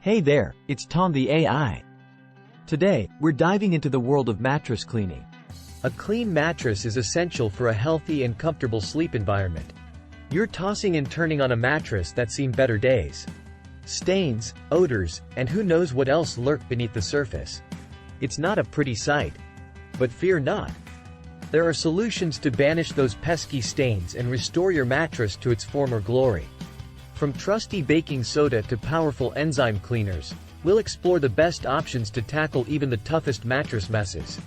Hey there, it's Tom the AI. Today, we're diving into the world of mattress cleaning. A clean mattress is essential for a healthy and comfortable sleep environment. You're tossing and turning on a mattress that's seen better days. Stains, odors, and who knows what else lurk beneath the surface. It's not a pretty sight. But fear not. There are solutions to banish those pesky stains and restore your mattress to its former glory. From trusty baking soda to powerful enzyme cleaners, we'll explore the best options to tackle even the toughest mattress messes.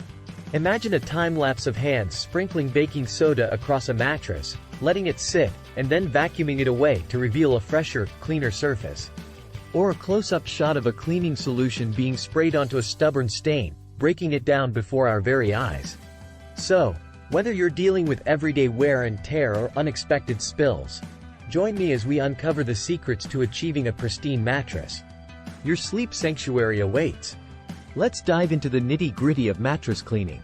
Imagine a time-lapse of hands sprinkling baking soda across a mattress, letting it sit, and then vacuuming it away to reveal a fresher, cleaner surface. Or a close-up shot of a cleaning solution being sprayed onto a stubborn stain, breaking it down before our very eyes. So, whether you're dealing with everyday wear and tear or unexpected spills, join me as we uncover the secrets to achieving a pristine mattress. Your sleep sanctuary awaits. Let's dive into the nitty-gritty of mattress cleaning.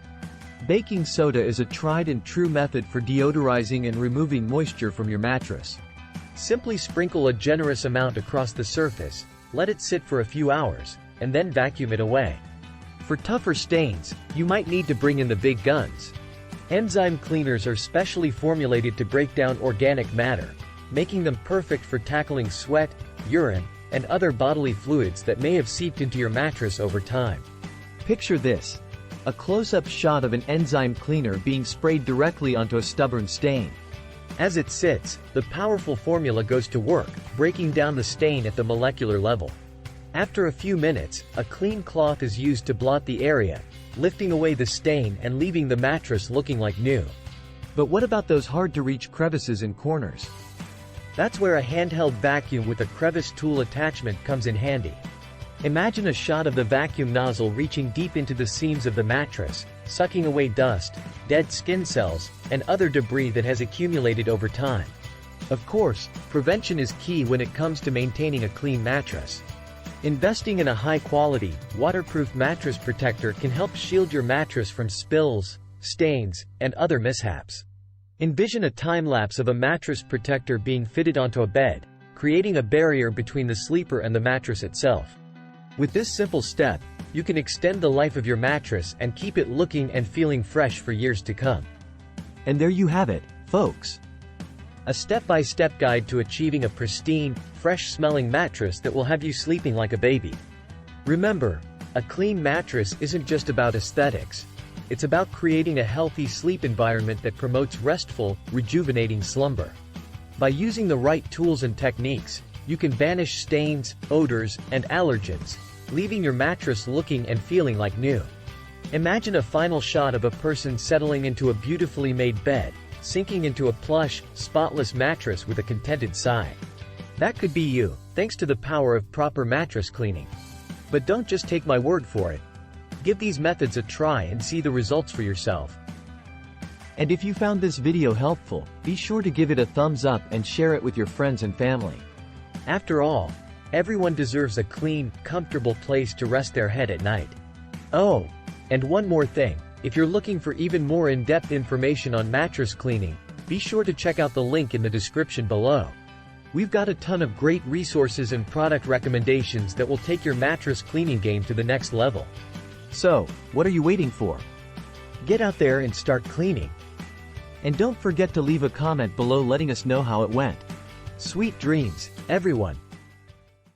Baking soda is a tried and true method for deodorizing and removing moisture from your mattress. Simply sprinkle a generous amount across the surface, let it sit for a few hours, and then vacuum it away. For tougher stains, you might need to bring in the big guns. Enzyme cleaners are specially formulated to break down organic matter, making them perfect for tackling sweat, urine, and other bodily fluids that may have seeped into your mattress over time. Picture this: a close-up shot of an enzyme cleaner being sprayed directly onto a stubborn stain. As it sits, the powerful formula goes to work, breaking down the stain at the molecular level. After a few minutes, a clean cloth is used to blot the area, lifting away the stain and leaving the mattress looking like new. But what about those hard-to-reach crevices and corners? That's where a handheld vacuum with a crevice tool attachment comes in handy. Imagine a shot of the vacuum nozzle reaching deep into the seams of the mattress, sucking away dust, dead skin cells, and other debris that has accumulated over time. Of course, prevention is key when it comes to maintaining a clean mattress. Investing in a high-quality, waterproof mattress protector can help shield your mattress from spills, stains, and other mishaps. Envision a time-lapse of a mattress protector being fitted onto a bed, creating a barrier between the sleeper and the mattress itself. With this simple step, you can extend the life of your mattress and keep it looking and feeling fresh for years to come. And there you have it, folks. A step-by-step guide to achieving a pristine, fresh-smelling mattress that will have you sleeping like a baby. Remember, a clean mattress isn't just about aesthetics. It's about creating a healthy sleep environment that promotes restful, rejuvenating slumber. By using the right tools and techniques, you can banish stains, odors, and allergens, leaving your mattress looking and feeling like new. Imagine a final shot of a person settling into a beautifully made bed, sinking into a plush, spotless mattress with a contented sigh. That could be you, thanks to the power of proper mattress cleaning. But don't just take my word for it. Give these methods a try and see the results for yourself. And if you found this video helpful, be sure to give it a thumbs up and share it with your friends and family. After all, everyone deserves a clean, comfortable place to rest their head at night. Oh, and one more thing, if you're looking for even more in-depth information on mattress cleaning, be sure to check out the link in the description below. We've got a ton of great resources and product recommendations that will take your mattress cleaning game to the next level. So, what are you waiting for? Get out there and start cleaning. And don't forget to leave a comment below letting us know how it went. Sweet dreams, everyone.